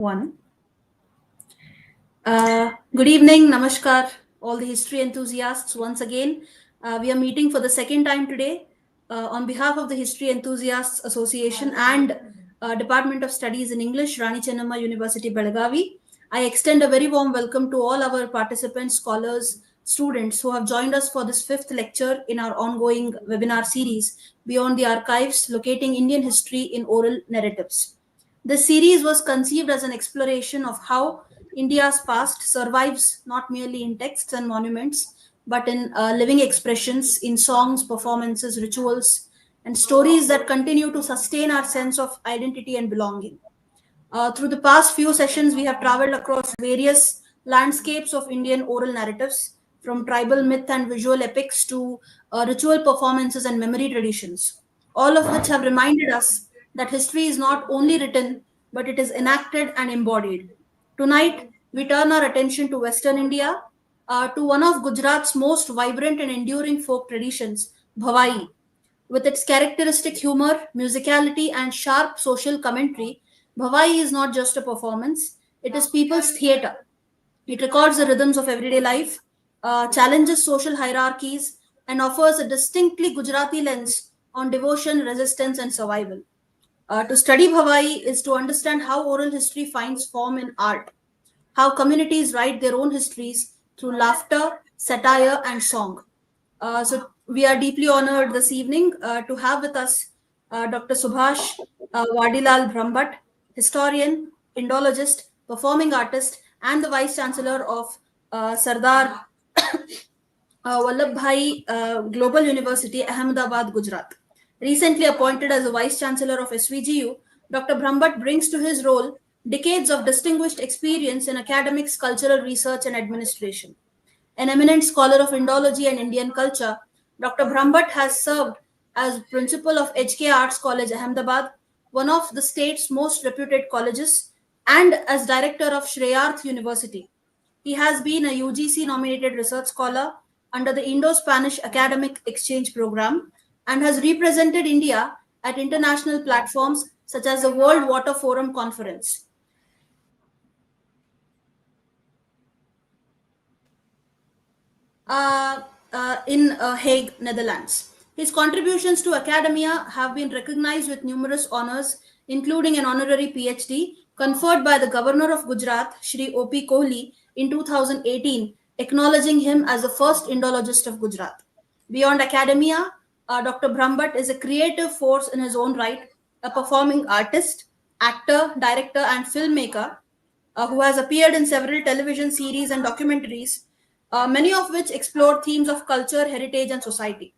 One. Good evening, Namaskar, all the history enthusiasts. Once again, we are meeting for the second time today on behalf of the History Enthusiasts Association and Department of Studies in English, Rani Chennamma University, Belagavi. I extend a very warm welcome to all our participants, scholars, students who have joined us for this fifth lecture in our ongoing webinar series, Beyond the Archives, Locating Indian History in Oral Narratives. This series was conceived as an exploration of how India's past survives not merely in texts and monuments, but in living expressions, in songs, performances, rituals, and stories that continue to sustain our sense of identity and belonging. Through the past few sessions, we have traveled across various landscapes of Indian oral narratives, from tribal myth and visual epics to ritual performances and memory traditions, all of which have reminded us that history is not only written, but it is enacted and embodied. Tonight, we turn our attention to Western India, to one of Gujarat's most vibrant and enduring folk traditions, Bhavai. With its characteristic humor, musicality, and sharp social commentary, Bhavai is not just a performance, it is people's theatre. It records the rhythms of everyday life, challenges social hierarchies, and offers a distinctly Gujarati lens on devotion, resistance, and survival. To study Bhavai is to understand how oral history finds form in art, how communities write their own histories through laughter, satire, and song. So we are deeply honored this evening to have with us Dr. Subhash Vadilal Brahmbhatt, historian, Indologist, performing artist, and the Vice Chancellor of Sardar Vallabhbhai Global University, Ahmedabad, Gujarat. Recently appointed as the Vice Chancellor of SVGU, Dr. Brahmbhatt brings to his role decades of distinguished experience in academics, cultural research, and administration. An eminent scholar of Indology and Indian culture, Dr. Brahmbhatt has served as principal of HK Arts College, Ahmedabad, one of the state's most reputed colleges, and as director of Shreyarth University. He has been a UGC nominated research scholar under the Indo Spanish Academic Exchange Program and has represented India at international platforms such as the World Water Forum Conference. uh, in Hague, Netherlands. His contributions to academia have been recognized with numerous honors, including an honorary PhD conferred by the Governor of Gujarat, Shri O.P. Kohli, in 2018, acknowledging him as the first Indologist of Gujarat. Beyond academia, Dr. Brahmbhatt is a creative force in his own right, a performing artist, actor, director, and filmmaker who has appeared in several television series and documentaries, many of which explore themes of culture, heritage, and society.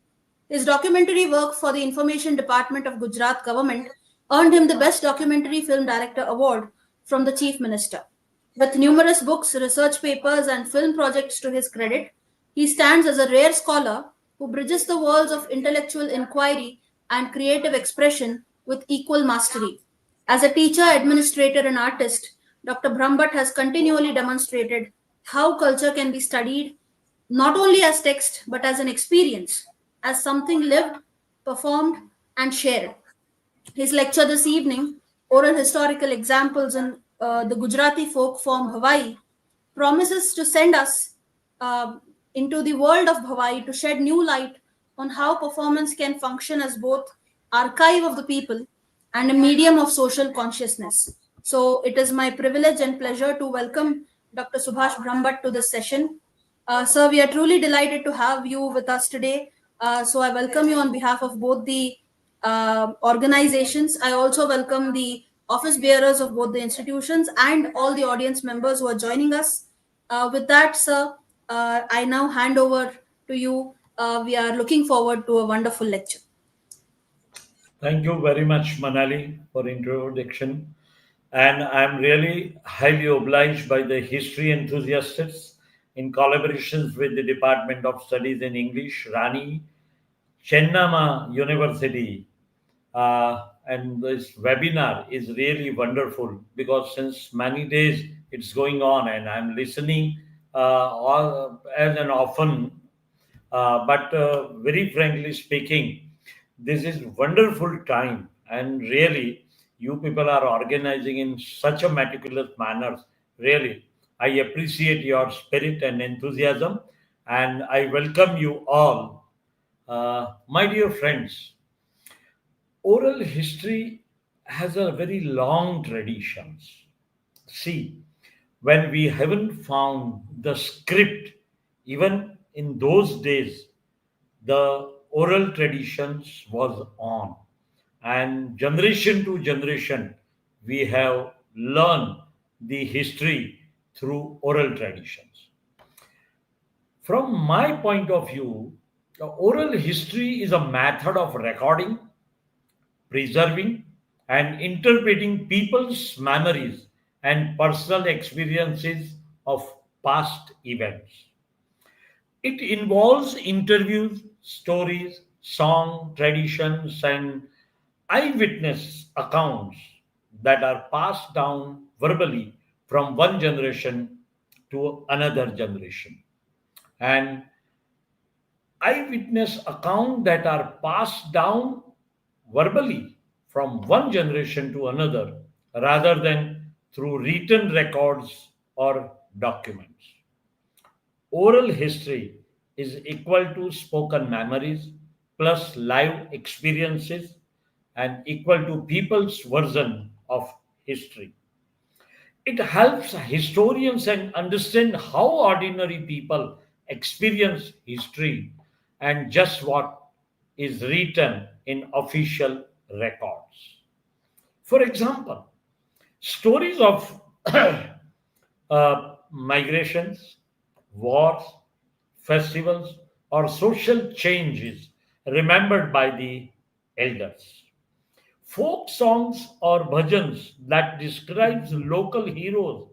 His documentary work for the Information Department of Gujarat government earned him the Best Documentary Film Director Award from the Chief Minister. With numerous books, research papers, and film projects to his credit, he stands as a rare scholar who bridges the worlds of intellectual inquiry and creative expression with equal mastery. As a teacher, administrator, and artist, Dr. Brahmbhatt has continually demonstrated how culture can be studied not only as text but as an experience, as something lived, performed, and shared. His lecture this evening, Oral Historical Examples in the Gujarati Folk Form Bhavai, promises to send us into the world of Bhavai to shed new light on how performance can function as both archive of the people and a medium of social consciousness. So it is my privilege and pleasure to welcome Dr. Subhash Brahmbhatt to this session. Sir, we are truly delighted to have you with us today. So I welcome you on behalf of both the organizations. I also welcome the office bearers of both the institutions and all the audience members who are joining us. With that, sir, I now hand over to you. We are looking forward to a wonderful lecture. Thank you very much, Manali, for introduction. And I'm really highly obliged by the history enthusiasts in collaborations with the Department of Studies in English, Rani Chennamma University. And this webinar is really wonderful because since many days it's going on and I'm listening all, as an often but very frankly speaking, this is wonderful time, and really, you people are organizing in such a meticulous manner. Really, I appreciate your spirit and enthusiasm, and I welcome you all. My dear friends, oral history has a very long traditions. See, when we haven't found the script, even in those days, the oral traditions was on, and generation to generation, we have learned the history through oral traditions. From my point of view, the oral history is a method of recording, preserving, and interpreting people's memories and personal experiences of past events. It involves interviews, stories, song, traditions, and eyewitness accounts that are passed down verbally from one generation to another generation. And eyewitness accounts that are passed down verbally from one generation to another rather than through written records or documents. Oral history is equal to spoken memories plus live experiences and equal to people's version of history. It helps historians and understand how ordinary people experience history and just what is written in official records. For example, stories of migrations, wars, festivals, or social changes remembered by the elders. Folk songs or bhajans that describes local heroes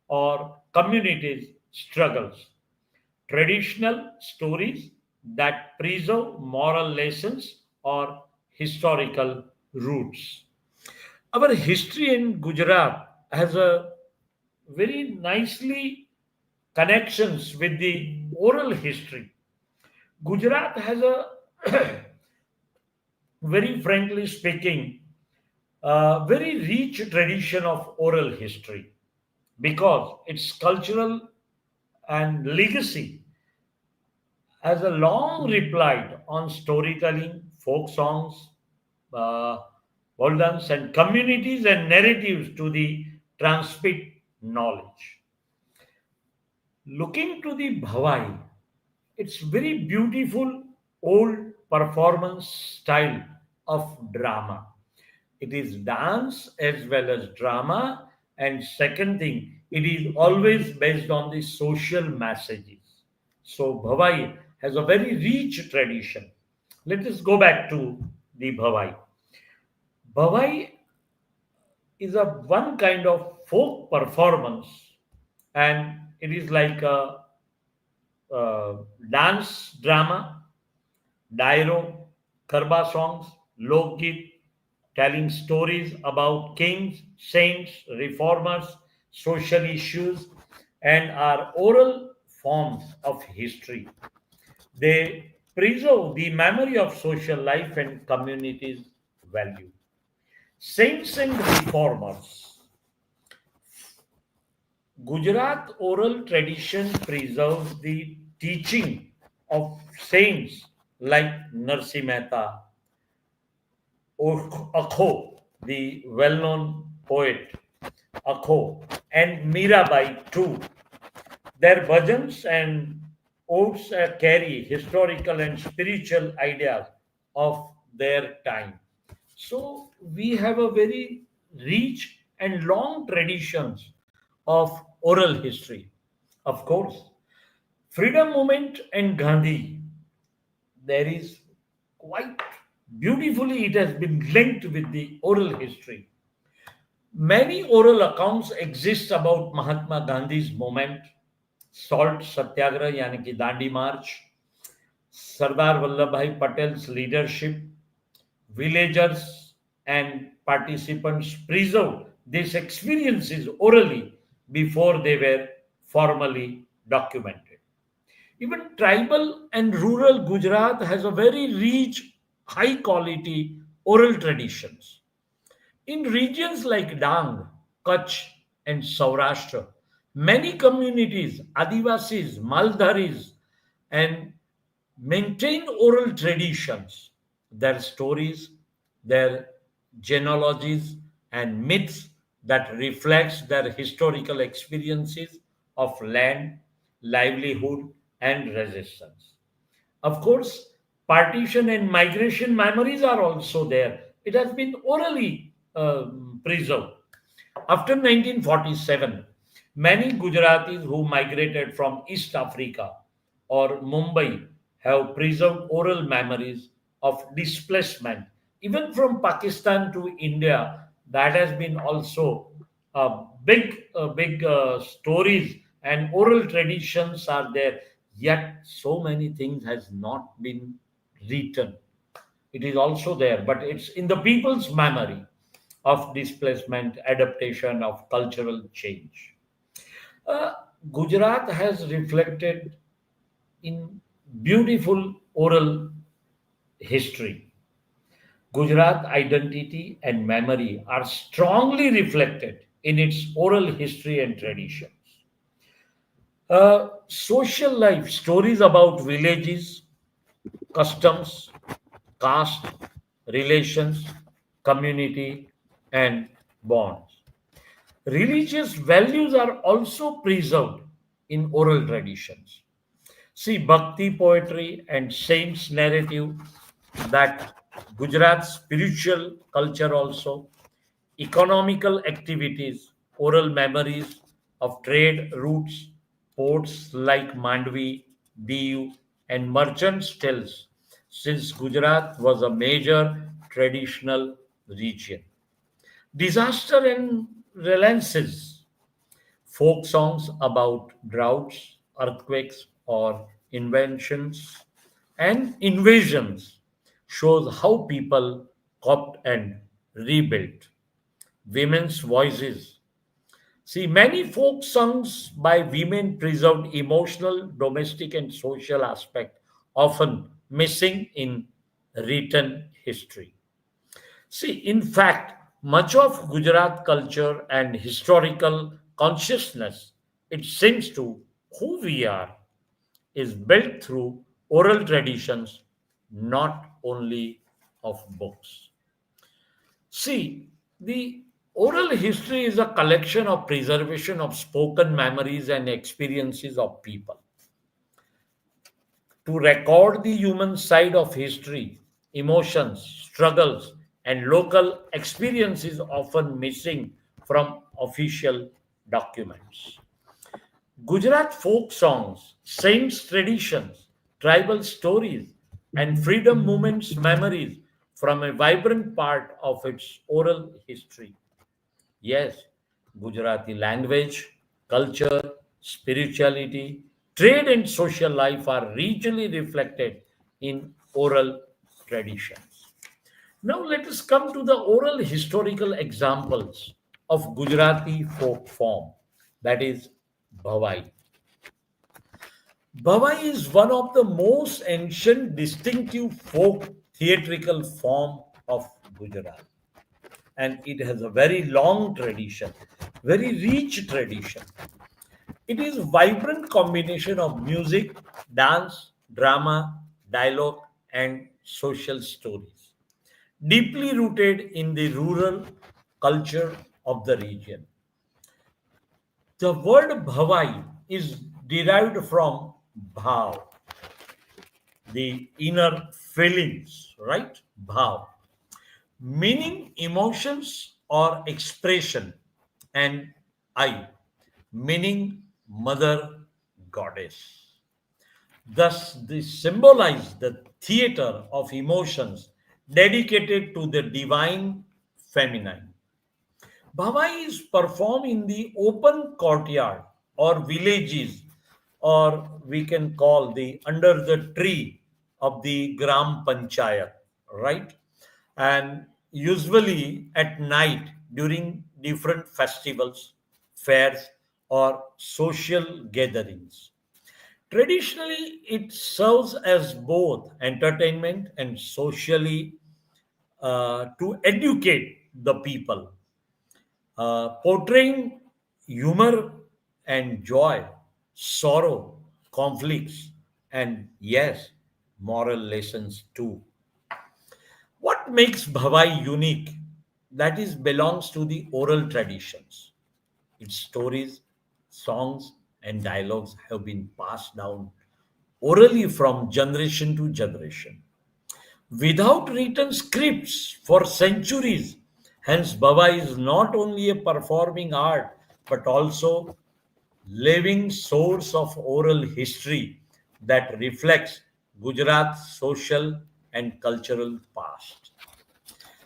or communities' struggles. Traditional stories that preserve moral lessons or historical roots. Our history in Gujarat has a very nicely connections with the oral history. Gujarat has a very frankly speaking, very rich tradition of oral history because its cultural and legacy has a long relied on storytelling, folk songs, uh, old dance, and communities and narratives to the transmit knowledge. Looking to the Bhavai, it's very beautiful old performance style of drama. It is dance as well as drama. And second thing, it is always based on the social messages. So Bhavai has a very rich tradition. Let us go back to the Bhavai. Bhavai is a one kind of folk performance, and it is like a, dance drama, dairo, karba songs, lokgit, telling stories about kings, saints, reformers, social issues, and are oral forms of history. They preserve the memory of social life and communities' value. Saints and reformers. Gujarat oral tradition preserves the teaching of saints like Narsi Mehta, Akho, the well known poet Akho, and Mirabai too. Their bhajans and odes carry historical and spiritual ideas of their time. So we have a very rich and long traditions of oral history. Of course, freedom movement and Gandhi, there is quite beautifully it has been linked with the oral history. Many oral accounts exist about Mahatma Gandhi's movement, Salt Satyagraha yani ki Dandi March, Sardar Vallabhbhai Patel's leadership, villagers and participants preserved these experiences orally before they were formally documented. Even tribal and rural Gujarat has a very rich, high quality oral traditions. In regions like Dang, Kutch, and Saurashtra, many communities, Adivasis, Maldharis, and maintain oral traditions, their stories, their genealogies, and myths that reflects their historical experiences of land, livelihood, and resistance. Of course, partition and migration memories are also there. It has been orally preserved. After 1947, many Gujaratis who migrated from East Africa or Mumbai have preserved oral memories of displacement. Even from Pakistan to India, that has been also big stories and oral traditions are there. Yet so many things has not been written. It is also there, but it's in the people's memory of displacement, adaptation, of cultural change. Uh, Gujarat has reflected in beautiful oral history. Gujarat identity and memory are strongly reflected in its oral history and traditions. Social life stories about villages, customs, caste, relations, community, and bonds. Religious values are also preserved in oral traditions. See, Bhakti poetry and saints narrative that Gujarat's spiritual culture also, economical activities, oral memories of trade routes, ports like Mandvi, Diu, and merchants tales, since Gujarat was a major traditional region. Disaster and relances, folk songs about droughts, earthquakes, or inventions and invasions shows how people coped and rebuilt. Women's voices. See, many folk songs by women preserved emotional, domestic, and social aspect, often missing in written history. See, in fact, much of Gujarat culture and historical consciousness, it seems to who we are, is built through oral traditions, not only of books. See, the oral history is a collection of preservation of spoken memories and experiences of people to record the human side of history, emotions, struggles, and local experiences often missing from official documents. Gujarat folk songs, saints' traditions, tribal stories, and freedom movements memories from a vibrant part of its oral history. Yes, Gujarati language, culture, spirituality, trade, and social life are richly reflected in oral traditions. Now, let us come to the oral historical examples of Gujarati folk form, that is, Bhavai. Bhavai is one of the most ancient, distinctive folk theatrical form of Gujarat, and it has a very long tradition, very rich tradition. It is vibrant combination of music, dance, drama, dialogue, and social stories, deeply rooted in the rural culture of the region. The word bhavai is derived from bhav, the inner feelings, right? Bhav, meaning emotions or expression, and I, meaning mother goddess. Thus, this symbolize the theater of emotions dedicated to the divine feminine. Bhavai is performed in the open courtyard or villages, or we can call the under the tree of the Gram Panchayat, right? And usually at night during different festivals, fairs, or social gatherings. Traditionally, it serves as both entertainment and socially to educate the people, portraying humor and joy, sorrow, conflicts, and yes, moral lessons too. What makes Bhavai unique? That is belongs to the oral traditions. Its stories, songs, and dialogues have been passed down orally from generation to generation without written scripts for centuries. Hence, Baba is not only a performing art but also living source of oral history that reflects Gujarat's social and cultural past.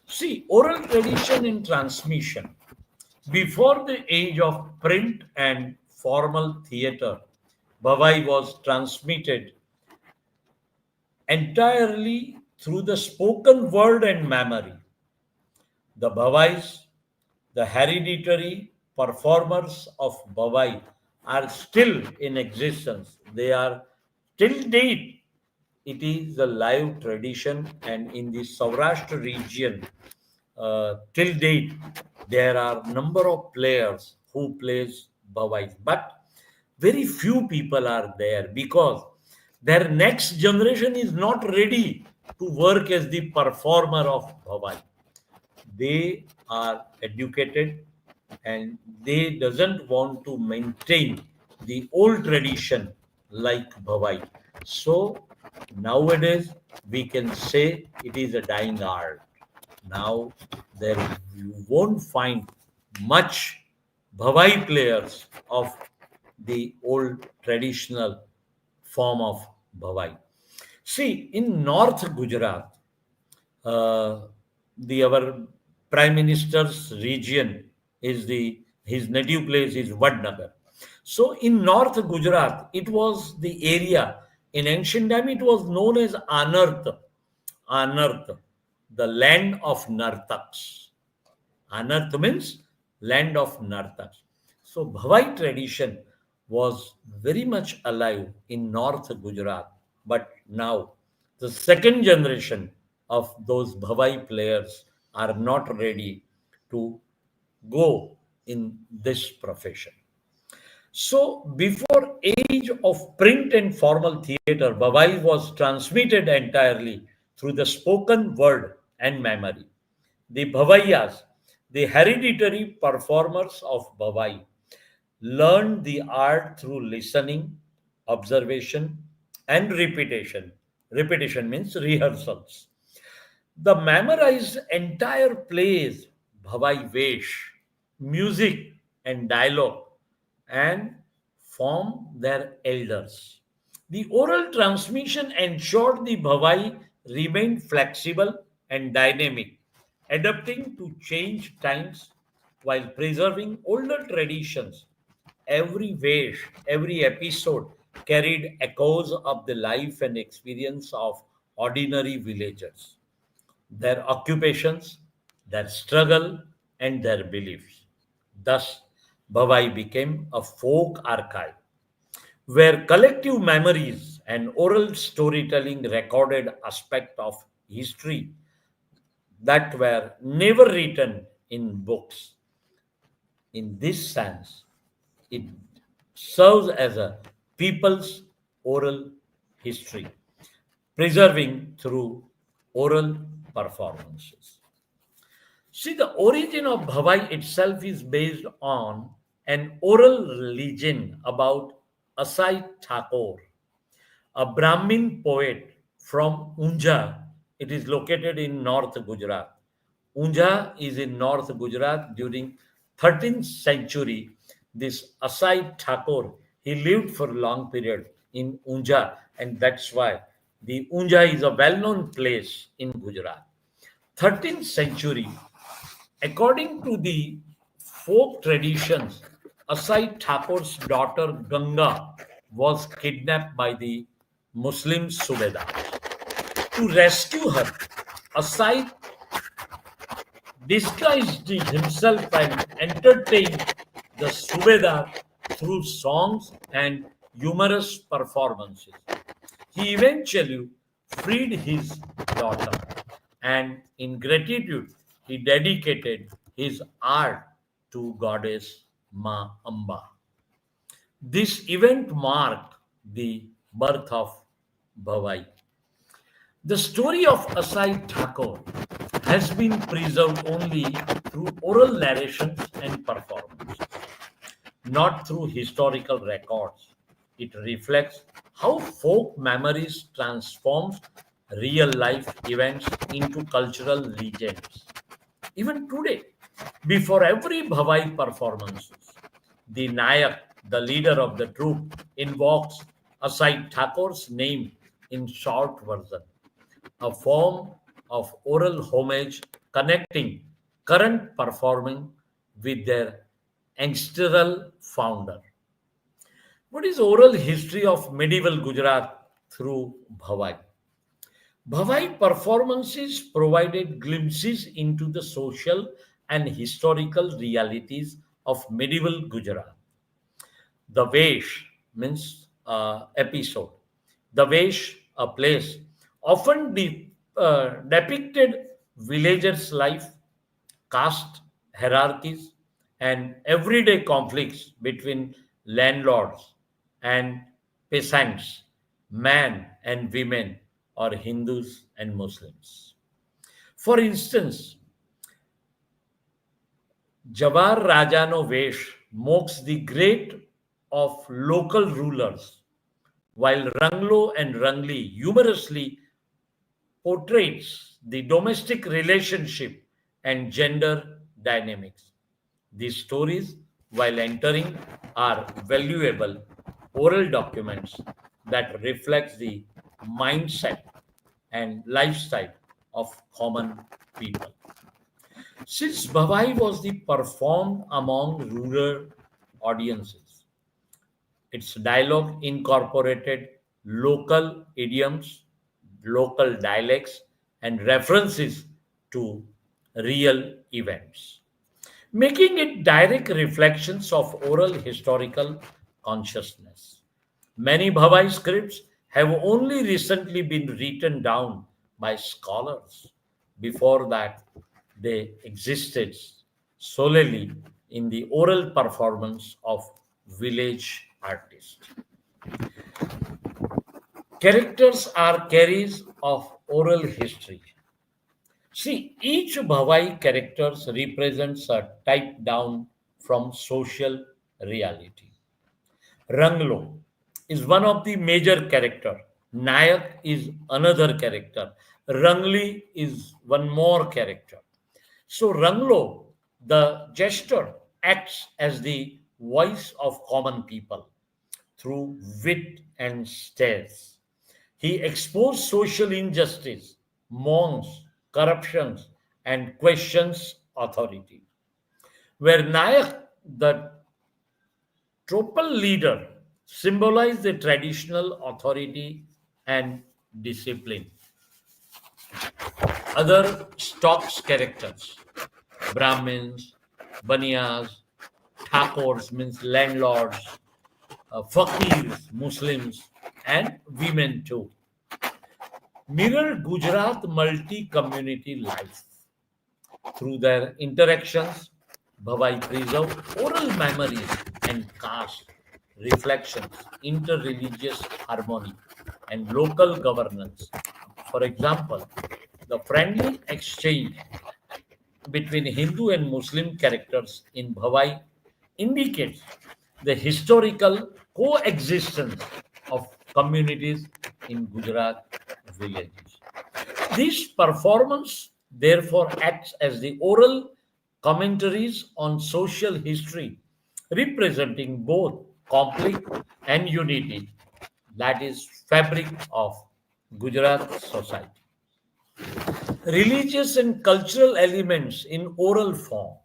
See, oral tradition and transmission. Before the age of print and formal theatre, Bhavai was transmitted entirely through the spoken word and memory. The Bhavais, the hereditary performers of Bhavai, are still in existence. They are till date. It is a live tradition, and in the Saurashtra region, till date, there are number of players who plays Bhavai, but very few people are there because their next generation is not ready to work as the performer of Bhavai. They are educated and they doesn't want to maintain the old tradition like Bhavai. So nowadays we can say it is a dying art. Now there you won't find much Bhavai players of the old traditional form of Bhavai. See, in North Gujarat, uh, the our prime minister's region is the his native place is Vadnagar. So in North Gujarat, it was the area in ancient time. It was known as Anarth, the land of Nartaks. Anarth means land of Nartaks. So Bhavai tradition was very much alive in North Gujarat, but now the second generation of those Bhavai players are not ready to go in this profession. So before age of print and formal theatre, Bhavai was transmitted entirely through the spoken word and memory. The Bhavaiyas, the hereditary performers of Bhavai, learned the art through listening, observation, and repetition. Repetition means rehearsals. The memorized entire plays, Bhavai Vesh, music and dialogue, and form their elders. The oral transmission ensured the Bhavai remained flexible and dynamic, adapting to change times while preserving older traditions. Every Vesh, every episode carried echoes of the life and experience of ordinary villagers, their occupations, their struggle, and their beliefs. Thus, Bhavai became a folk archive where collective memories and oral storytelling recorded aspects of history that were never written in books. In this sense, it serves as a people's oral history, preserving through oral performances. See, the origin of Bhavai itself is based on an oral legend about Asai Thakur, a Brahmin poet from Unja. It is located in North Gujarat. Unja is in North Gujarat during 13th century. This Asai Thakur, he lived for a long period in Unja, and that's why the Unja is a well-known place in Gujarat. 13th century, according to the folk traditions, Asai Thakur's daughter Ganga was kidnapped by the Muslim Subedar. To rescue her, Asai disguised himself and entertained the Subedar through songs and humorous performances. He eventually freed his daughter, and in gratitude, he dedicated his art to goddess Ma Amba. This event marked the birth of Bhavai. The story of Asai Thakur has been preserved only through oral narrations and performance, not through historical records. It reflects how folk memories transforms real life events into cultural legends. Even today, before every Bhavai performance, the Nayak, the leader of the troop, invokes Asai Thakur's name in short version, a form of oral homage connecting current performing with their ancestral founder. What is oral history of medieval Gujarat through Bhavai? Bhavai performances provided glimpses into the social and historical realities of medieval Gujarat. The Vesh means episode. The Vesh, a place, often depicted villagers' life, caste hierarchies, and everyday conflicts between landlords and peasants, men and women, or Hindus and Muslims. For instance, Javar Rajano Vesh mocks the great of local rulers, while Ranglo and Rangli humorously portrays the domestic relationship and gender dynamics. These stories, while entering, are valuable oral documents that reflect the mindset and lifestyle of common people. Since Bhavai was the performed among rural audiences, its dialogue incorporated local idioms, local dialects, and references to real events, making it direct reflections of oral historical consciousness. Many Bhavai scripts have only recently been written down by scholars. Before that, they existed solely in the oral performance of village artists. Characters are carriers of oral history. See, each Bhavai characters represents a type down from social reality. Ranglo is one of the major character. Nayak is another character. Rangli is one more character. So Ranglo, the jester, acts as the voice of common people through wit and stares. He exposed social injustice, monks, corruptions, and questions authority. Where Nayak, the tropal leader, symbolized the traditional authority and discipline. Other stocks characters, Brahmins, Baniyas, Thakors means landlords, fakirs, Muslims, and women too, mirror Gujarat multi-community life. Through their interactions, Bhavai preserve oral memories and caste reflections, interreligious harmony, and local governance. For example, the friendly exchange between Hindu and Muslim characters in Bhavai indicates the historical coexistence of communities in Gujarat villages. This performance therefore acts as the oral commentaries on social history, representing both conflict and unity, that is, fabric of Gujarat society. Religious and cultural elements in oral form.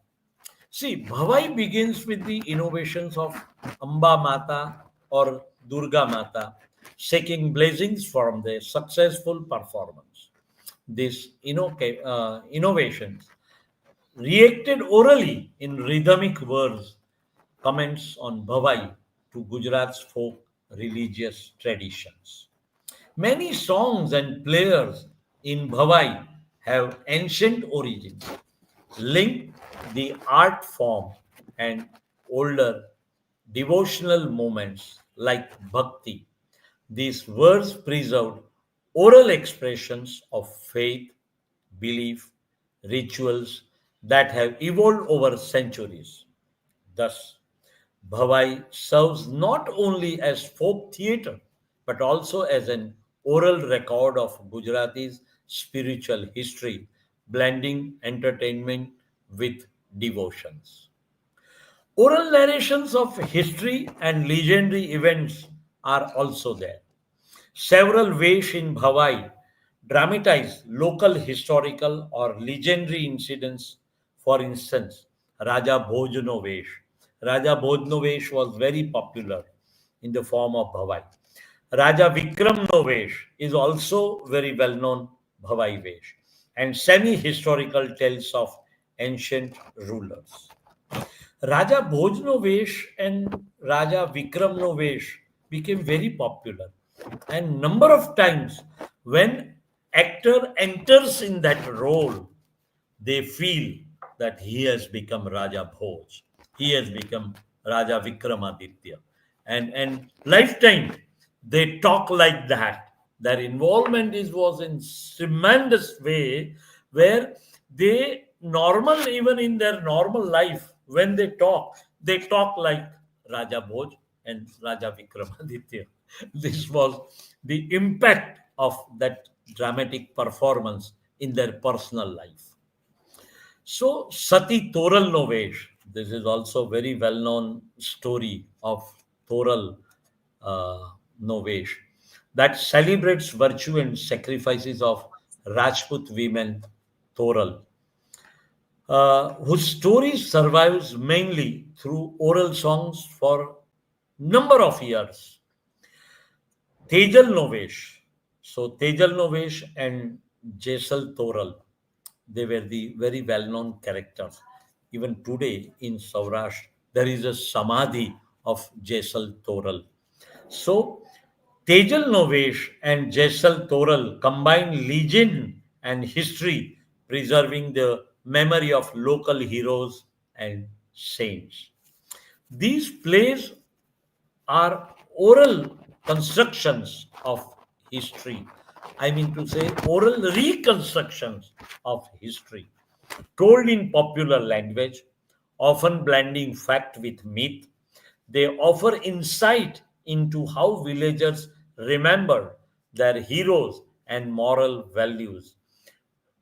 See, Bhavai begins with the innovations of Amba Mata or Durga Mata, seeking blessings from the successful performance. These innovations reacted orally in rhythmic words, comments on Bhavai to Gujarat's folk religious traditions. Many songs and players in Bhavai have ancient origins. link the art form and older devotional moments like bhakti. These words preserved oral expressions of faith, belief, rituals that have evolved over centuries. Thus, Bhavai serves not only as folk theatre but also as an oral record of Gujarati's spiritual history, blending entertainment with devotions. Oral narrations of history and legendary events are also there. Several Vesh in Bhavai dramatize local historical or legendary incidents. For instance, Raja Bhojno Vesh. Raja Bhojno Vesh was very popular in the form of Bhavai. Raja Vikramno Vesh is also very well known Bhavai Vesh, and semi historical tales of ancient rulers. Raja Bhojnovesh and Raja Vikramnovesh became very popular. And number of times when actor enters in that role, they feel that he has become Raja Bhoj. He has become Raja Vikramaditya. And lifetime, they talk like that. Their involvement was in tremendous way where they normal, even in their normal life, when they talk like Raja Bhoj and Raja Vikramaditya. This was the impact of that dramatic performance in their personal life. So Sati Toral Novesh, this is also very well-known story of Toral Novesh that celebrates virtue and sacrifices of Rajput women Toral, whose story survives mainly through oral songs for number of years. Tejal Novesh. So Tejal Novesh and Jaisal Toral, they were the very well-known characters. Even today in Saurashtra, there is a samadhi of Jaisal Toral. So Tejal Novesh and Jaisal Toral combine legend and history, preserving the memory of local heroes and saints. These plays are oral constructions of history. I mean to say, oral reconstructions of history, told in popular language, often blending fact with myth. They offer insight into how villagers remember their heroes and moral values,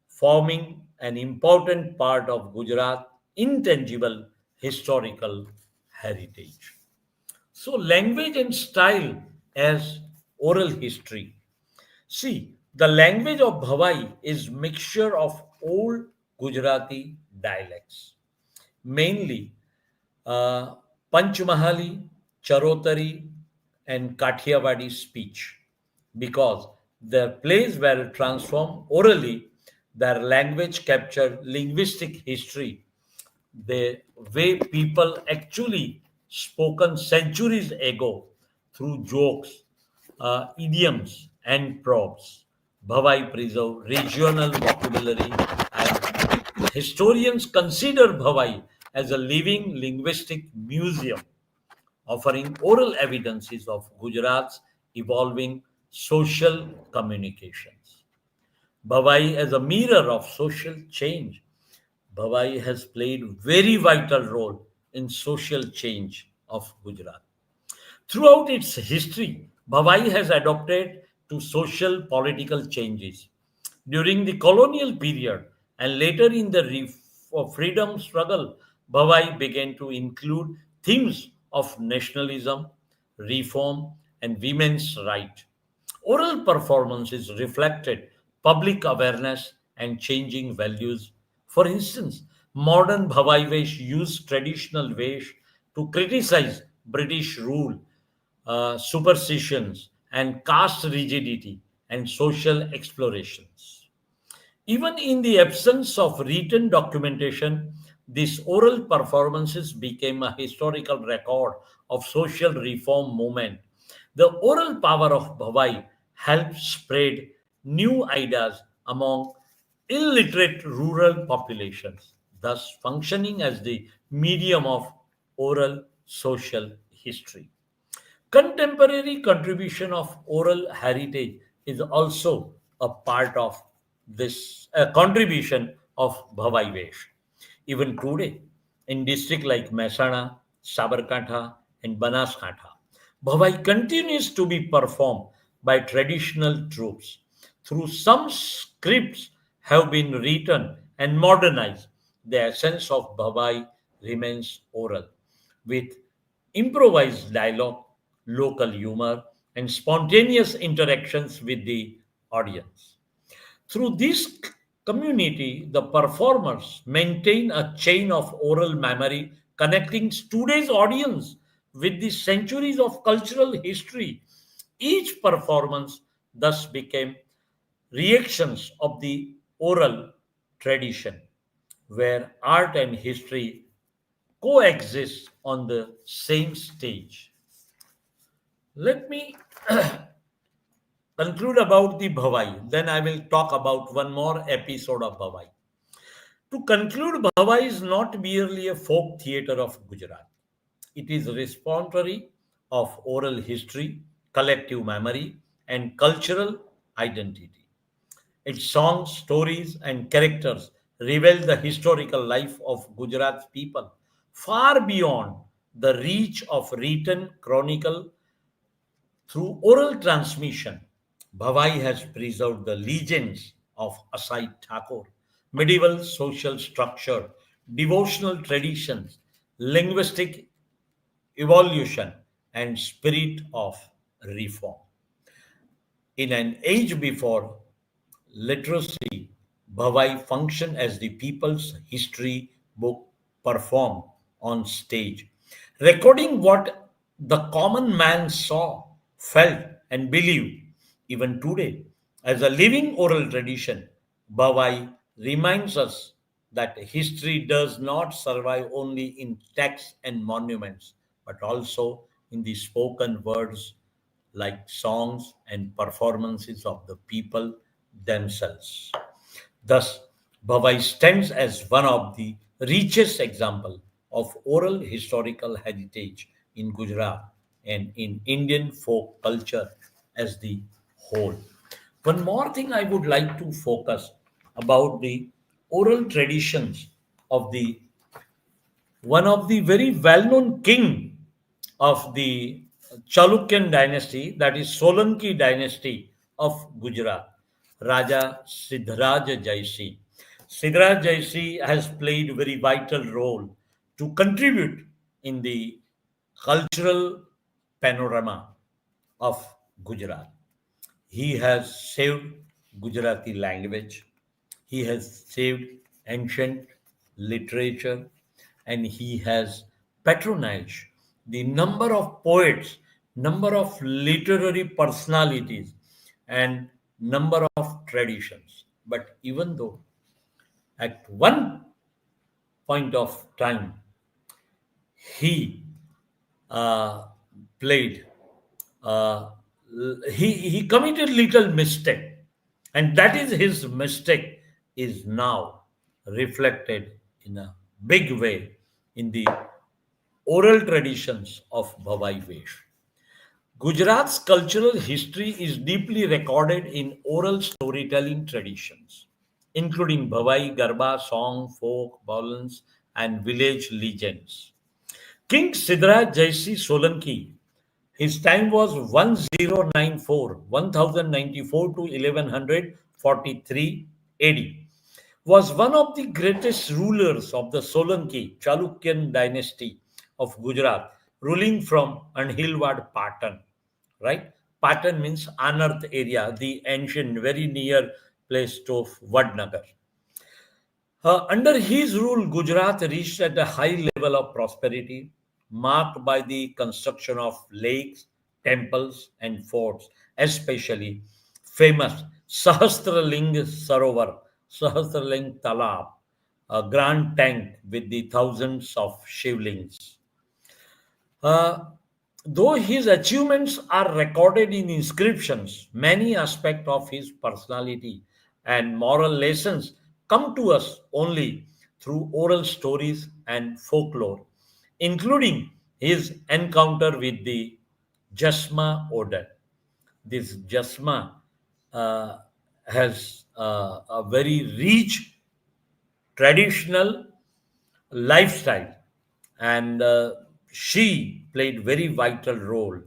forming an important part of Gujarat's intangible historical heritage. So, language and style as oral history. See, the language of Bhavai is mixture of old Gujarati dialects, mainly uh, Panchmahali, Charotari, and Kathiawadi speech, because their plays were transformed orally, their language captured linguistic history, the way people actually spoken centuries ago through jokes, idioms, and props. Bhavai preserve regional vocabulary, and historians consider Bhavai as a living linguistic museum offering oral evidences of Gujarat's evolving social communications. Bhavai as a mirror of social change. Bhavai has played very vital role in social change of Gujarat. Throughout its history, Bhavai has adopted to social political changes. During the colonial period and later in the freedom struggle, Bhavai began to include themes of nationalism, reform, and women's rights. Oral performances reflected public awareness and changing values. For instance, modern Bhavai Vesh used traditional Vesh to criticize British rule, superstitions, and caste rigidity and social explorations. Even in the absence of written documentation, these oral performances became a historical record of social reform movement. The oral power of Bhavai helped spread new ideas among illiterate rural populations. thus functioning as the medium of oral social history. Contemporary contribution of oral heritage is also a part of this contribution of Bhavai Vesh. Even today, in districts like Mehsana, Sabarkantha, and Banaskantha, Bhavai continues to be performed by traditional troops. Through some scripts have been written and modernized, the essence of Bhavai remains oral, with improvised dialogue, local humor, and spontaneous interactions with the audience. Through this community, the performers maintain a chain of oral memory connecting today's audience with the centuries of cultural history. Each performance thus became reactions of the oral tradition, where art and history coexist on the same stage. Let me conclude about the Bhavai. Then I will talk about one more episode of Bhavai. To conclude, Bhavai is not merely a folk theatre of Gujarat. It is a repository of oral history, collective memory, and cultural identity. Its songs, stories, and characters reveal the historical life of Gujarat's people far beyond the reach of written chronicle. Through oral transmission, Bhavai has preserved the legends of Asai Thakur, medieval social structure, devotional traditions, linguistic evolution, and spirit of reform. In an age before literacy, Bhavai functioned as the people's history book performed on stage, recording what the common man saw, felt, and believed. Even today, as a living oral tradition, Bhavai reminds us that history does not survive only in texts and monuments, but also in the spoken words like songs and performances of the people themselves. Thus, Bhavai stands as one of the richest examples of oral historical heritage in Gujarat and in Indian folk culture as the whole. One more thing I would like to focus about the oral traditions of the one of the very well-known king of the Chalukyan dynasty, that is Solanki dynasty of Gujarat, Raja Siddharaj Jaisi. Siddharaj Jaisi has played a very vital role to contribute in the cultural panorama of Gujarat. He has saved Gujarati language. He has saved ancient literature, and he has patronized the number of poets, number of literary personalities, and number of traditions. But even though at one point of time he uh, played uh, he committed little mistake, and that is his mistake is now reflected in a big way in the oral traditions of Bhavai Vesh. Gujarat's cultural history is deeply recorded in oral storytelling traditions, including Bhavai Garba, song, folk, ballads, and village legends. King Siddharaj Jaisi Solanki, his time was 1094 to 1143 AD, was one of the greatest rulers of the Solanki Chalukyan dynasty of Gujarat, ruling from Anhilwad Patan. Right? Patan means unearthed area, the ancient, very near place to Vadnagar. Under his rule, Gujarat reached at a high level of prosperity, marked by the construction of lakes, temples, and forts, especially famous Sahasraling Sarovar, Sahasraling Talab, a grand tank with the thousands of shivlings. Uh, though his achievements are recorded in inscriptions, many aspects of his personality and moral lessons come to us only through oral stories and folklore, including his encounter with the Jasma Odin. This Jasma uh, has a very rich traditional lifestyle, and she played very vital role.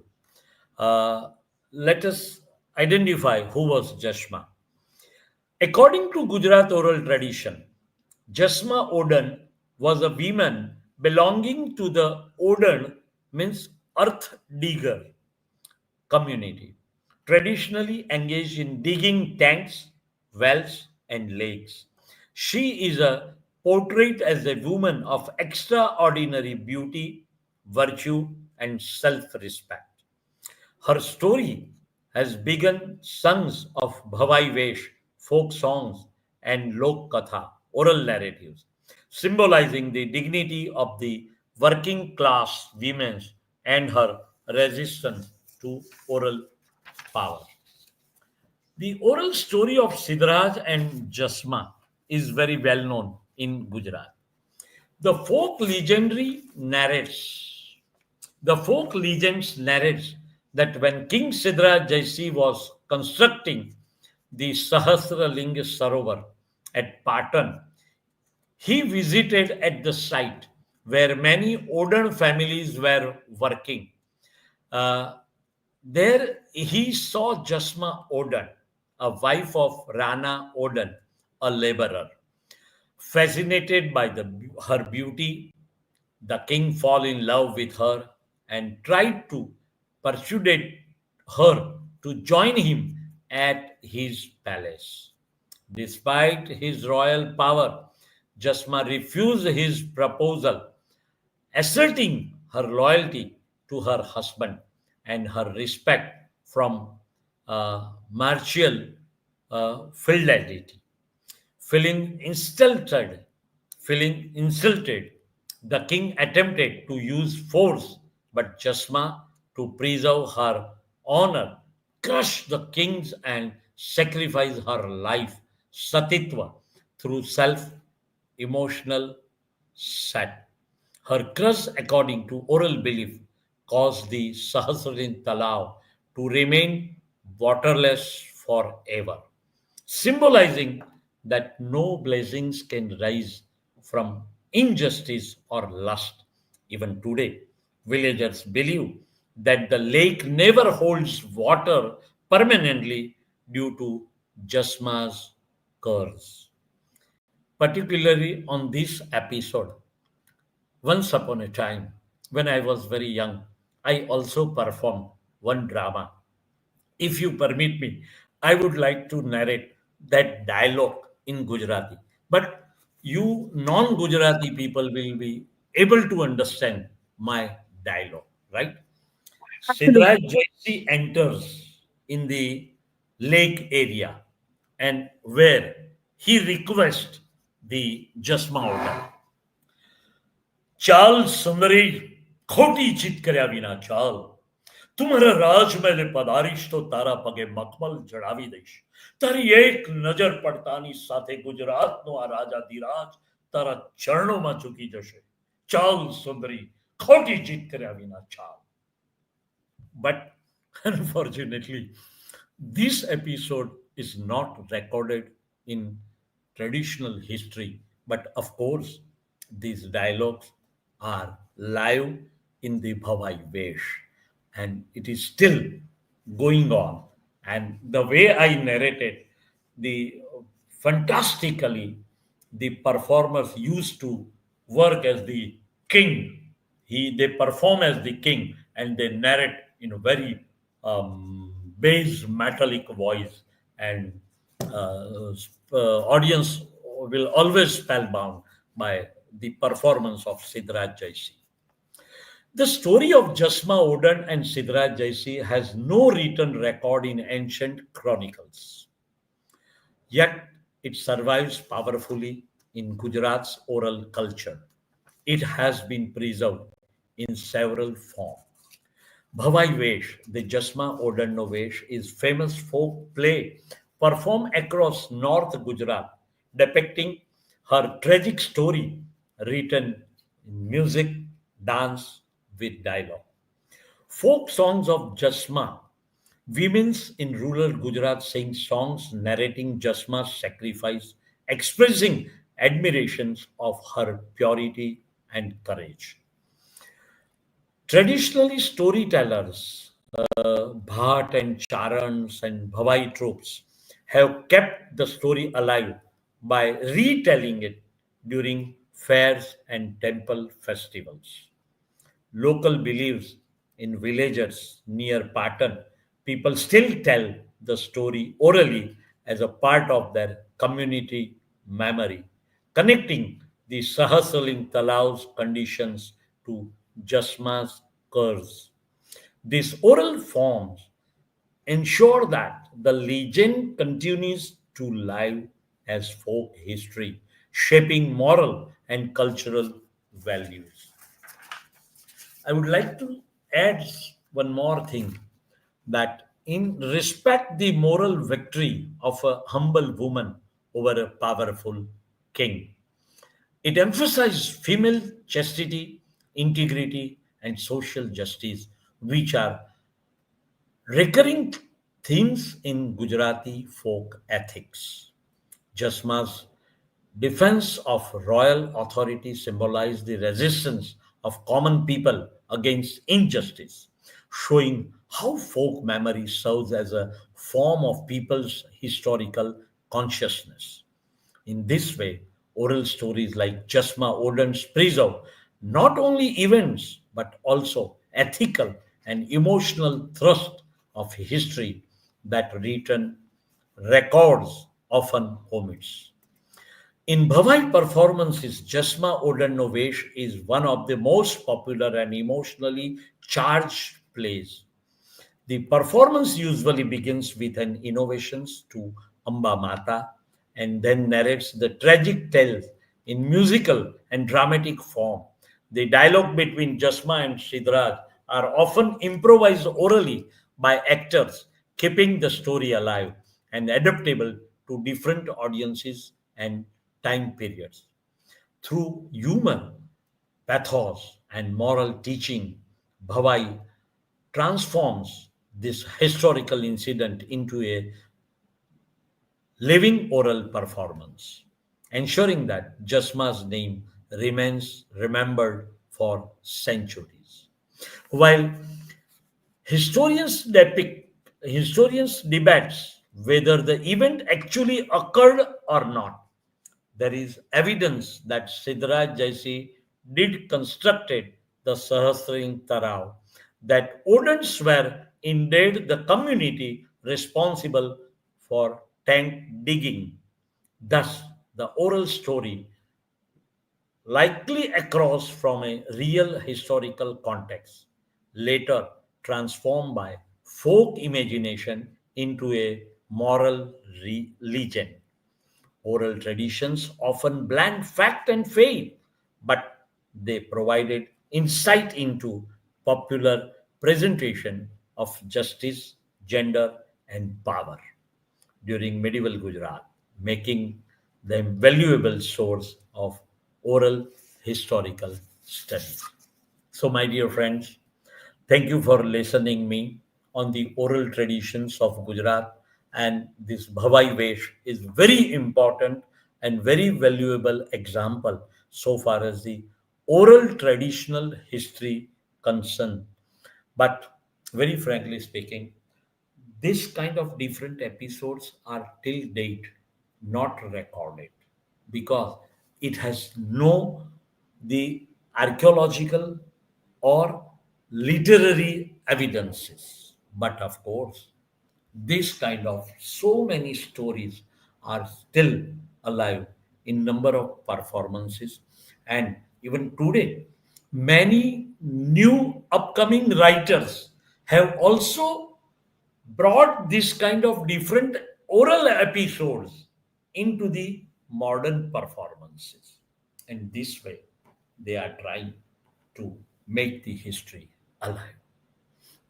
Uh, Let us identify who was Jasma. According to Gujarat oral tradition, Jasma Odin was a woman belonging to the Odin, means earth digger community, traditionally engaged in digging tanks, wells, and lakes. She is a portrayed as a woman of extraordinary beauty, virtue, and self respect. Her story has begun songs of Bhavai Vesh, folk songs, and Lok Katha, oral narratives, symbolizing the dignity of the working class women and her resistance to oral power. The oral story of Siddharaj and Jasma is very well known in Gujarat. The folk legendary narrates the folk legends narrates that when King Siddharaj Jaisi was constructing the Sahasralinga Sarovar at Patan, he visited at the site where many Odin families were working. Uh, there he saw Jasma Odin, a wife of Rana Odin, a laborer. Fascinated by her beauty, the king fell in love with her and tried to persuade her to join him at his palace. Despite his royal power, Jasma refused his proposal, asserting her loyalty to her husband and her respect from martial fidelity. Feeling insulted, Feeling insulted, the king attempted to use force, but Jasma, to preserve her honor, crushed the kings and sacrificed her life, satitva, through self-emotional set. Her crush, according to oral belief, caused the Sahasrin Talav to remain waterless forever, symbolizing that no blessings can rise from injustice or lust. Even today, villagers believe that the lake never holds water permanently due to Jasma's curse. Particularly on this episode, once upon a time, when I was very young, I also performed one drama. If you permit me, I would like to narrate that dialogue in Gujarati. But you non Gujarati people will be able to understand my dialogue, right? Siddharaj Absolutely. Jaisi enters in the lake area and where he requests the Jasma order. ચાલ સુંદરી ખોટી જીત કર્યા વિના ચાલ તું રાજમહેલે પધારીશ તો તારા પગે મખમલ ચડાવી દઈશ તારી એક નજર પડતાની સાથે ગુજરાતનો આ રાજાધિરાજ તારા ચરણોમાં ઝૂકી જશે ચાલ સુંદરી ખોટી જીત કર્યા વિના ચાલ. But unfortunately, this episode is not recorded in traditional history. But of course, these dialogues are live in the Bhavai Vesh, and it is still going on. And the way I narrated, the fantastically, the performers used to work as the king. They perform as the king and they narrate in a very bass metallic voice, and audience will always spellbound by the performance of Siddharaj Jaisi. The story of Jasma Odin and Siddharaj Jaisi has no written record in ancient chronicles. Yet it survives powerfully in Gujarat's oral culture. It has been preserved in several forms. Bhavai Vesh, the Jasma Odanno Vesh, is famous folk play performed across North Gujarat, depicting her tragic story written in music, dance with dialogue. Folk songs of Jasma. Women's in rural Gujarat sing songs narrating Jasma's sacrifice, expressing admirations of her purity and courage. Traditionally, storytellers, Bhatt and Charans and Bhavai troops, have kept the story alive by retelling it during fairs and temple festivals. Local beliefs in villages near Patan, people still tell the story orally as a part of their community memory, connecting the Sahasaling Talau's conditions to Jasma's curse. These oral forms ensure that the legend continues to live as folk history, shaping moral and cultural values. I would like to add one more thing, that in respect the moral victory of a humble woman over a powerful king. It emphasizes female chastity, integrity, and social justice, which are recurring themes in Gujarati folk ethics. Jasma's defense of royal authority symbolized the resistance of common people against injustice, showing how folk memory serves as a form of people's historical consciousness. In this way, oral stories like Jasma Odens preserve not only events but also ethical and emotional thrust of history that written records often omits. In Bhavai performances, Jasma Odanovesh is one of the most popular and emotionally charged plays. The performance usually begins with an innovations to Amba Mata and then narrates the tragic tales in musical and dramatic form. The dialogue between Jasma and Sidraj are often improvised orally by actors, keeping the story alive and adaptable to different audiences and time periods. Through humor, pathos, and moral teaching, Bhavai transforms this historical incident into a living oral performance, ensuring that Jasma's name remains remembered for centuries. While historians depict historians debates whether the event actually occurred or not, there is evidence that Siddharaj Jaisi did constructed the Sahasring Tarao, that Odins were indeed the community responsible for tank digging. Thus, the oral story likely across from a real historical context, later transformed by folk imagination into a moral legend. Oral traditions often blend fact and faith, but they provided insight into popular presentation of justice, gender, and power during medieval Gujarat, making them valuable source of oral historical studies. So, my dear friends, thank you for listening me on the oral traditions of Gujarat, and this Bhavai Vesh is very important and very valuable example so far as the oral traditional history concerned. But very frankly speaking, this kind of different episodes are till date not recorded because it has no the archaeological or literary evidences. But of course, this kind of so many stories are still alive in number of performances, and even today many new upcoming writers have also brought this kind of different oral episodes into the modern performances. And this way, they are trying to make the history alive.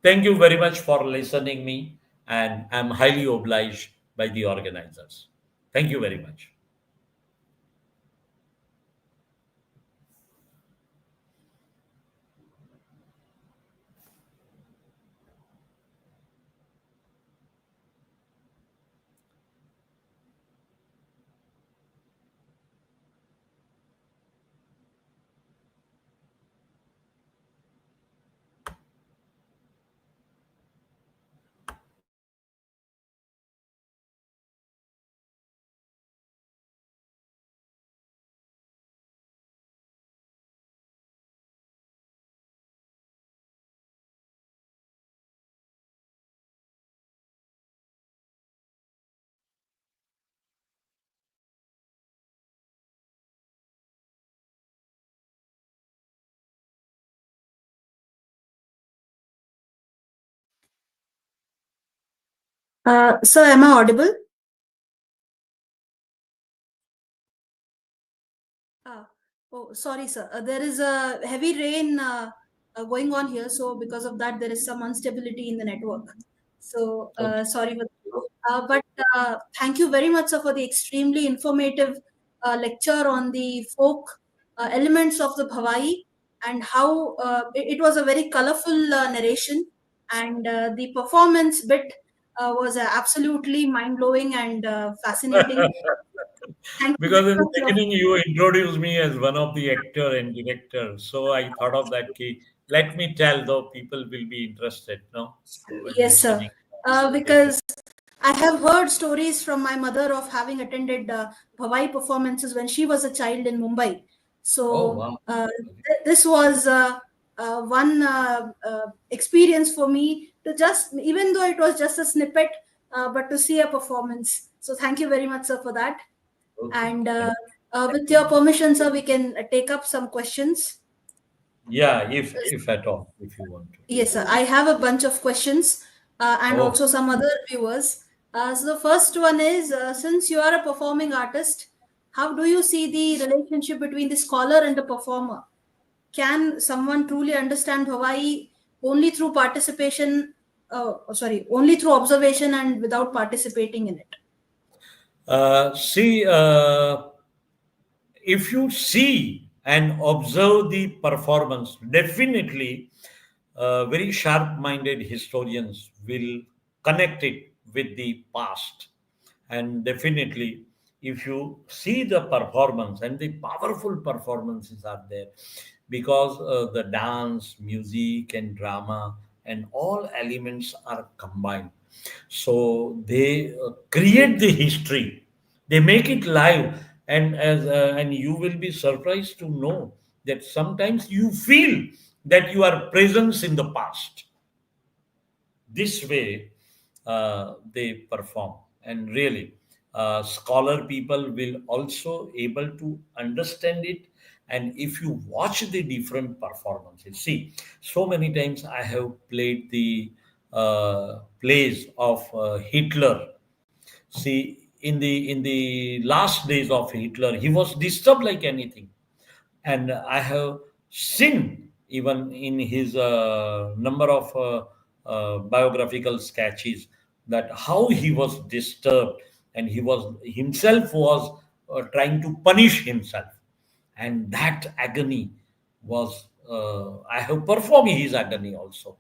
Thank you very much for listening me, and I'm highly obliged by the organizers. Thank you very much. Sir, am I audible? Uh, oh, sorry, sir. There is a heavy rain going on here, so because of that, there is some instability in the network. So, Okay. sorry for that. But thank you very much, sir, for the extremely informative lecture on the folk elements of the Bhavai and how it was a very colorful narration, and the performance bit was absolutely mind blowing and fascinating. Thank you Because in very the much, sir. beginning you introduced me as one of the actor and director, so I thought of that key. Let me tell, though people will be interested, no, when Yes, sir. listening. They should. Because I have heard stories from my mother of having attended Bhavai performances when she was a child in Mumbai. Oh So wow. this was one experience for me to just, even though it was just a snippet, but to see a performance. So thank you very much, sir, for that. Okay. And Thank with your permission, sir, we can take up some questions. Yeah, if at all, if you want to. Yes, sir. I have a bunch of questions and Oh, also some other viewers. So the first one is, since you are a performing artist, how do you see the relationship between the scholar and the performer? Can someone truly understand Hawaii only through participation? Only through observation and without participating in it? see, if you see and observe the performance, definitely very sharp minded historians will connect it with the past. And definitely, if you see the performance, and the powerful performances are there, because the dance, music, and drama, and all elements are combined. So they create the history, they make it live, and you will be surprised to know that sometimes you feel that you are presence in the past. This way they perform, and really scholar people will also able to understand it. And if you watch the different performances, see, so many times I have played the plays of Hitler. See, in the last days of Hitler, he was disturbed like anything, and I have seen even in his number of biographical sketches that how he was disturbed, and he was himself was trying to punish himself, and that agony was I have performed his agony also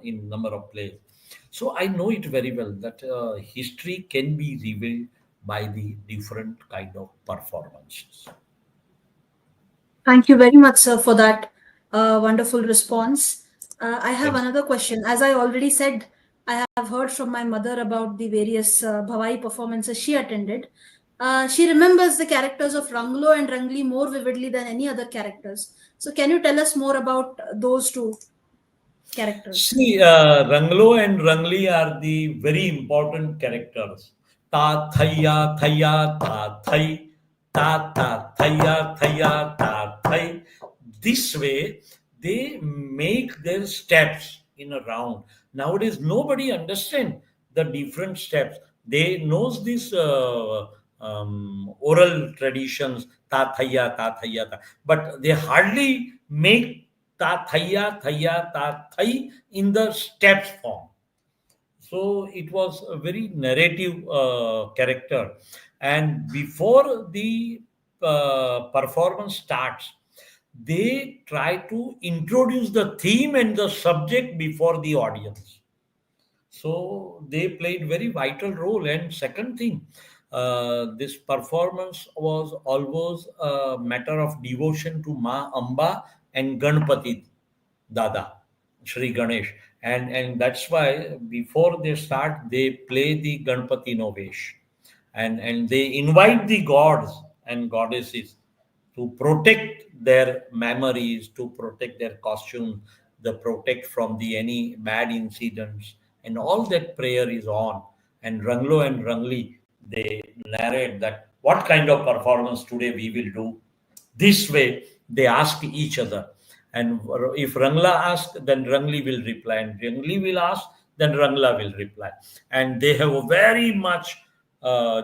in number of plays. So I know it very well that history can be revealed by the different kind of performances. Thank you very much, sir, for that wonderful response. I have Thanks. another question. As I already said, I have heard from my mother about the various Bhavai performances she attended. She remembers the characters of Ranglo and Rangli more vividly than any other characters. So, can you tell us more about those two characters? See, Ranglo and Rangli are the very important characters. Ta thaya thaya ta thai, ta thaya thaya ta thai. This way, they make their steps in a round. Nowadays, nobody understand the different steps. They knows these oral traditions, ta thaya ta thaya ta, but they hardly make ta thaya thaya ta thai in the steps form. So it was a very narrative character, and before the performance starts, they try to introduce the theme and the subject before the audience. So they played very vital role. And second thing, this performance was always a matter of devotion to Ma Amba and Ganpati Dada, Sri Ganesh. And that's why before they start, they play the Ganpati Novesh. And they invite the gods and goddesses to protect their memories, to protect their costumes, the protect from the any bad incidents, and all that prayer is on. And Ranglo and Rangli, they narrate that what kind of performance today we will do. This way, they ask each other. And if Rangla asks, then Rangli will reply. And Rangli will ask, then Rangla will reply. And they have a very much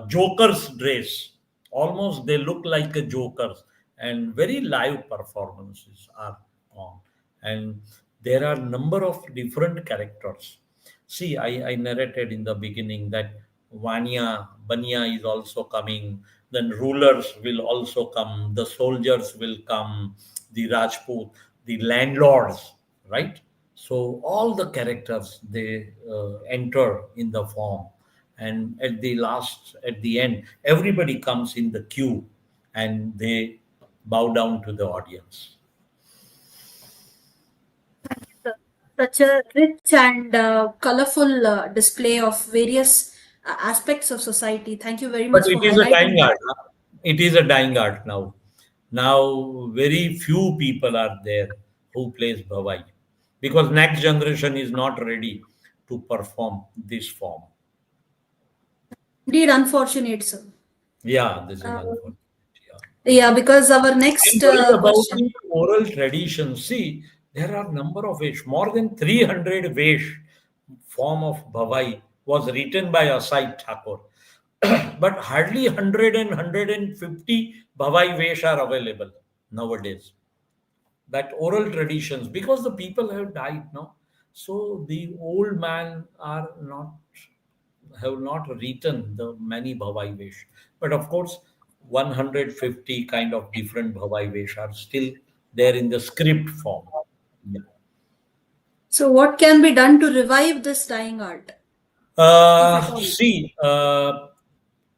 joker's dress. Almost they look like a jokers, and very live performances are on. And there are number of different characters. See, I narrated in the beginning that Vanya, Banya is also coming, then rulers will also come, the soldiers will come, the Rajput, the landlords, right? So all the characters they enter in the form, and at the end, everybody comes in the queue, and they bow down to the audience. Such a rich and colorful display of various aspects of society. Thank you very But much for it is a highlighting dying that. art. Huh? It is a dying art now. Now, very few people are there who plays Bhavai because next generation is not ready to perform this form. Indeed, unfortunate, sir. Yeah, this is Uh, unfortunate. Yeah. yeah, because our And next what is about question. the oral tradition? See, there are number of Vesh, more than 300 Vesh form of Bhavai was written by Asai Thakur. But hardly 100 and 150 Bhavai Vesh are available nowadays. That oral traditions, because the people have died now, so the old man are not have not written the many Bhavai Vesh. But of course, 150 kind of different Bhavai Vesh are still there in the script form. Yeah. So, what can be done to revive this dying art, if at all? See,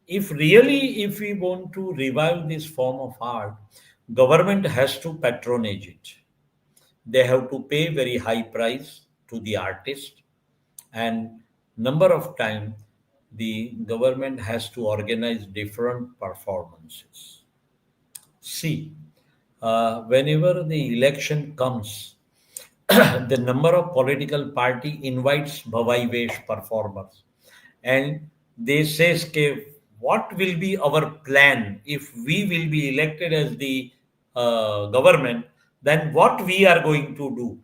if really if we want to revive this form of art, government has to patronage it. They have to pay very high price to the artist, and number of time the government has to organize different performances. See, whenever the election comes, the number of political party invites Bhavai Vesh performers, and they says, "Ke, what will be our plan if we will be elected as the government? Then what we are going to do?"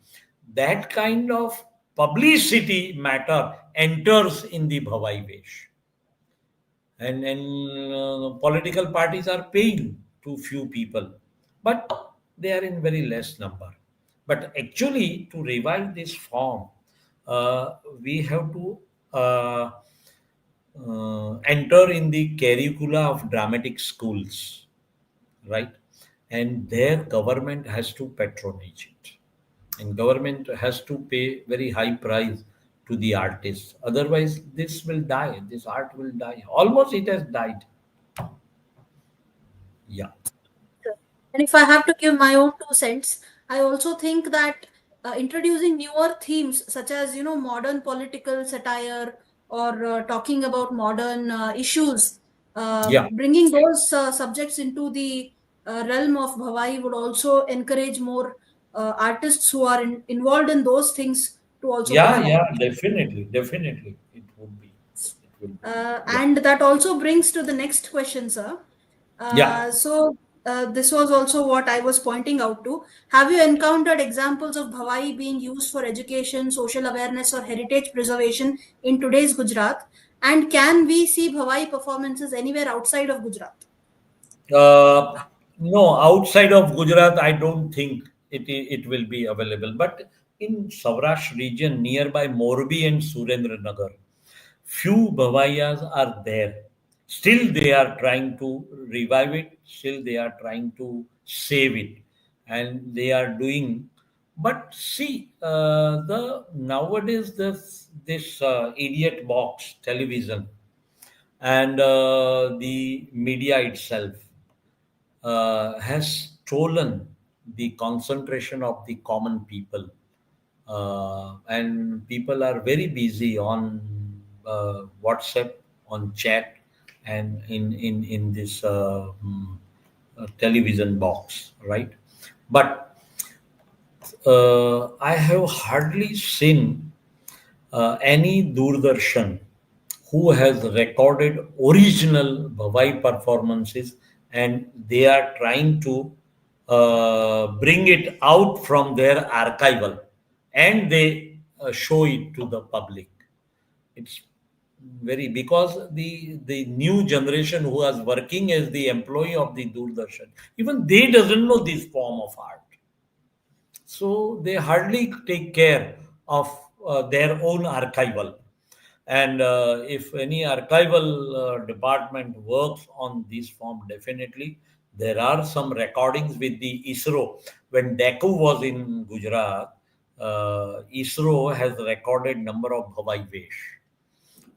That kind of publicity matter enters in the Bhavai Vesh, and political parties are paying to few people, but they are in very less number. But actually to revive this form, we have to enter in the curricula of dramatic schools, right? And their government has to patronage it, and government has to pay very high price to the artists, otherwise this will die, this art will die, almost it has died. Yeah. And if I have to give my own 2 cents, I also think that introducing newer themes such as modern political satire or talking about modern issues, Yeah. bringing those subjects into the realm of Bhavai would also encourage more artists who are involved in those things to also Yeah, perform. yeah, definitely, definitely. It would be. It will be. Yeah. And that also brings to the next question, sir. Yeah. This was also what I was pointing out to. Have you encountered examples of Bhavai being used for education, social awareness, or heritage preservation in today's Gujarat? And can we see Bhavai performances anywhere outside of Gujarat? No, outside of Gujarat, I don't think it will be available. But in Saurashtra region, nearby Morbi and Surendranagar, few Bhavayas are there. Still, they are trying to revive it. Still, they are trying to save it, and they are doing. But see, the nowadays this idiot box television and the media itself has stolen the concentration of the common people, and people are very busy on WhatsApp, on chat, and in this television box, right? But I have hardly seen any Doordarshan who has recorded original Bhavai performances, and they are trying to bring it out from their archival, and they show it to the public. It's very, because the new generation who is working as the employee of the Doordarshan, even they doesn't know this form of art, so they hardly take care of their own archival. And if any archival department works on this form, definitely there are some recordings with the ISRO. When Deku was in Gujarat, ISRO has recorded number of Bhavai Vesh,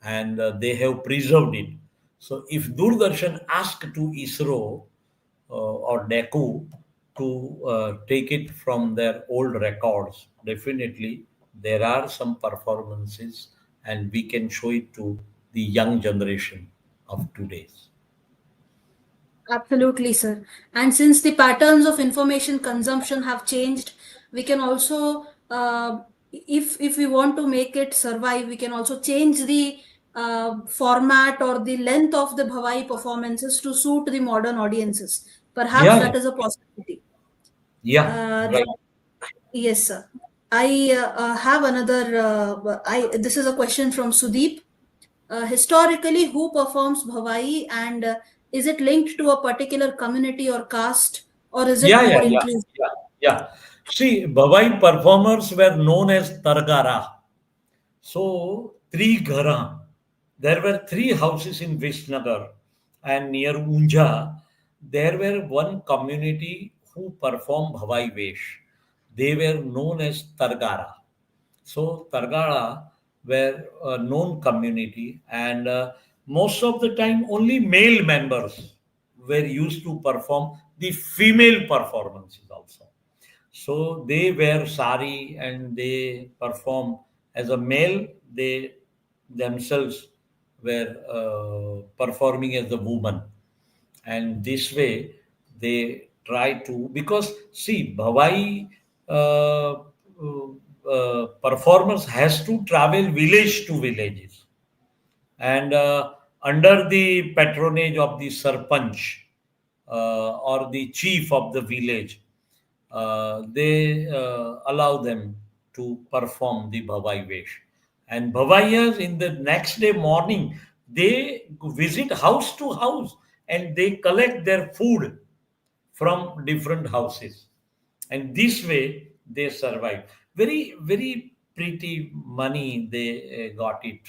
and they have preserved it. So if Doordarshan asked to ISRO or DECU to take it from their old records, definitely there are some performances, and we can show it to the young generation of today's. Absolutely, sir. And since the patterns of information consumption have changed, we can also, if we want to make it survive, we can also change the format or the length of the Bhavai performances to suit the modern audiences. Perhaps Yeah, that is a possibility. yeah, Uh, right. yes, sir. I have another. I This is a question from Sudeep. Historically, who performs Bhavai, and is it linked to a particular community or caste, or is it Yeah, yeah, more yeah, inclusive? yeah, yeah. See, Bhavai performers were known as Targara. So, three Ghara. There were three houses in Visnagar and near Unja. There were one community who performed Bhavai Vesh. They were known as Targara. So, Targara were a known community, and most of the time only male members were used to perform the female performances also. So they wear sari and they perform as a male. They themselves were performing as a woman, and this way they try to, because see, Bhavai performers has to travel village to villages, and under the patronage of the sarpanch or the chief of the village, they allow them to perform the Bhavai Vesh. And Bhavaias, in the next day morning, they visit house to house and they collect their food from different houses, and this way they survive. Very, very pretty money they got it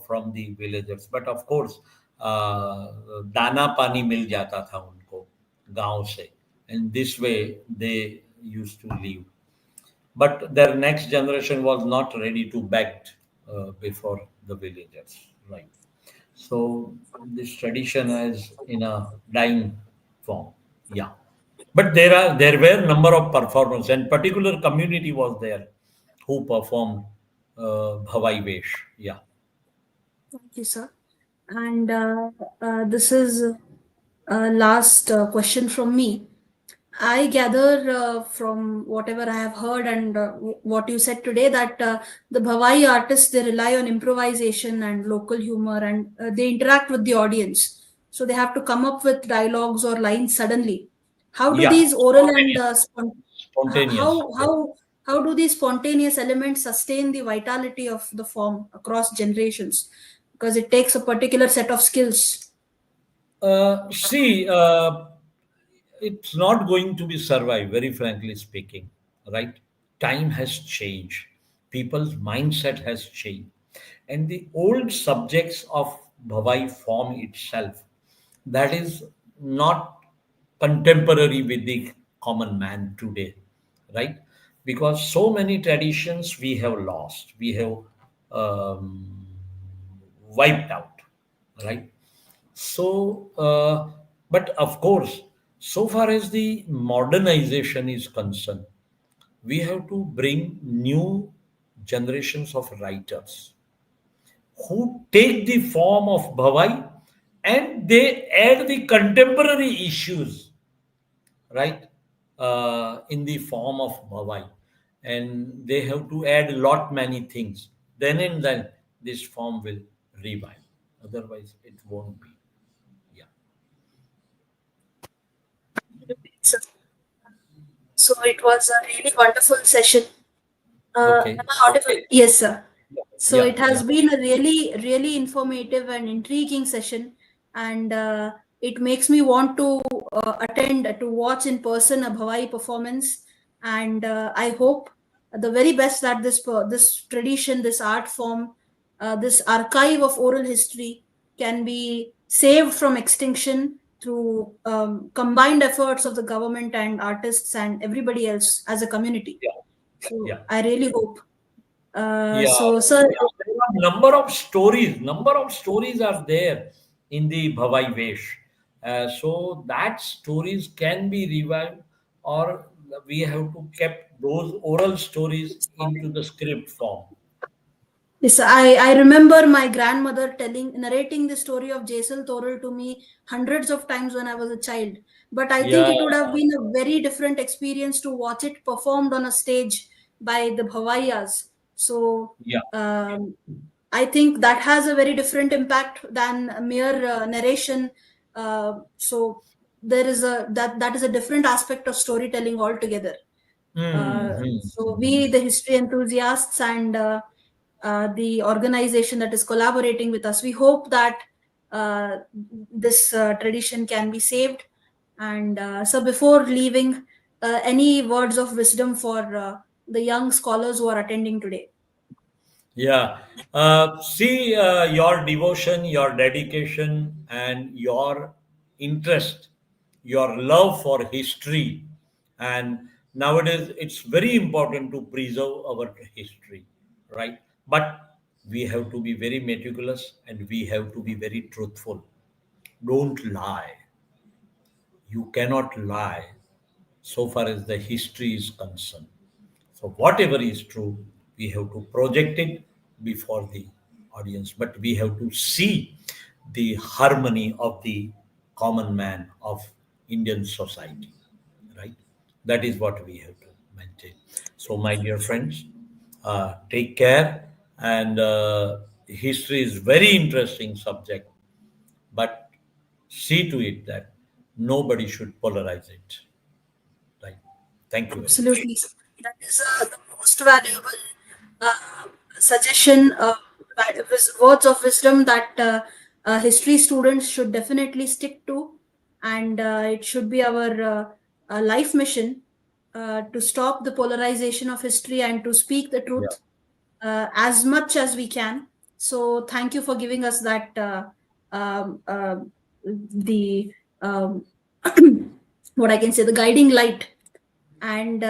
from the villagers, but of course दाना पानी मिल जाता था उनको गांव से, and this way they used to live. But their next generation was not ready to beg before the villagers, right? So this tradition is in a dying form. Yeah. But there were number of performers, and particular community was there who performed Bhavai Vesh. Yeah, Thank you, sir. And this is last question from me. I gather from whatever I have heard and what you said today that the Bhavai artists, they rely on improvisation and local humor, and they interact with the audience. So they have to come up with dialogues or lines suddenly. How do yeah, these oral and spontaneous. Yeah. how do these spontaneous elements sustain the vitality of the form across generations? Because it takes a particular set of skills. See, it's not going to be survive, very frankly speaking, right? Time has changed, people's mindset has changed, and the old subjects of Bhavai form itself, that is not contemporary with the common man today, right? Because so many traditions we have lost, we have um, wiped out, right? So, but of course, so far as the modernization is concerned, we have to bring new generations of writers who take the form of Bhavai and they add the contemporary issues, right, in the form of Bhavai. And they have to add a lot many things. Then and then this form will revive. Otherwise, it won't be. Yeah. So so it was a really wonderful session. Okay. Am I audible? Yes, sir. So Yeah, it yeah, has been a really, really informative and intriguing session, and it makes me want to attend to watch in person a Bhavai performance. And I hope the very best that this tradition, this art form, this archive of oral history can be saved from extinction through combined efforts of the government and artists and everybody else as a community. yeah, So yeah. I really hope. Yeah, So, sir, there are number of stories are there in the Bhavai Vesh. So that stories can be revived, or we have to kept those oral stories into the script form. yes, I remember my grandmother narrating the story of Jaisal Toral to me hundreds of times when I was a child. But I think Yeah, it would have been a very different experience to watch it performed on a stage by the Bhavaiyas. So yeah. um, I think that has a very different impact than a mere narration. So there is that is a different aspect of storytelling altogether. So we, the history enthusiasts, and the organization that is collaborating with us, we hope that this tradition can be saved. And so, before leaving, any words of wisdom for the young scholars who are attending today? Yeah. See, your devotion, your dedication, and your interest, your love for history. And nowadays, it's very important to preserve our history, right? But we have to be very meticulous and we have to be very truthful. Don't lie. You cannot lie so far as the history is concerned. So whatever is true, we have to project it before the audience, but we have to see the harmony of the common man of Indian society, right? That is what we have to maintain. So, my dear friends, take care. And history is very interesting subject, but see to it that nobody should polarize it. Right? Thank you very much. Absolutely. That is the most valuable uh, suggestion, words of wisdom that history students should definitely stick to. And it should be our life mission to stop the polarization of history and to speak the Yeah. truth as much as we can. So, thank you for giving us that um, the um, what I can say, the guiding light. And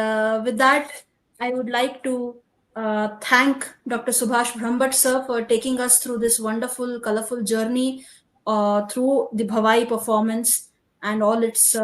with that, I would like to thank Dr. Subhash Brahmbhatt sir for taking us through this wonderful, colorful journey through the Bhavai performance and all its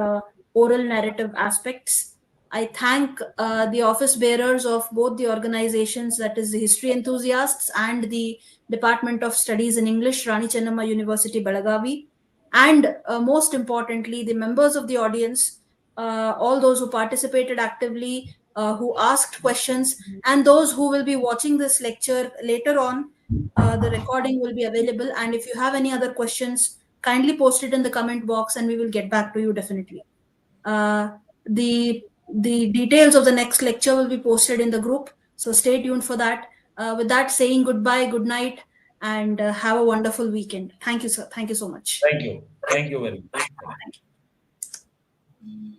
oral narrative aspects. I thank the office bearers of both the organizations, that is the history enthusiasts and the Department of Studies in English, Rani Chennamma University, Belagavi, and most importantly, the members of the audience, all those who participated actively, who asked questions, and those who will be watching this lecture later on. The recording will be available, and if you have any other questions, kindly post it in the comment box, and we will get back to you definitely. Uh, the details of the next lecture will be posted in the group, so stay tuned for that. With that, saying goodbye, good night, and have a wonderful weekend. Thank you, sir. Thank you so much. Thank you. Thank you very much. Thank you.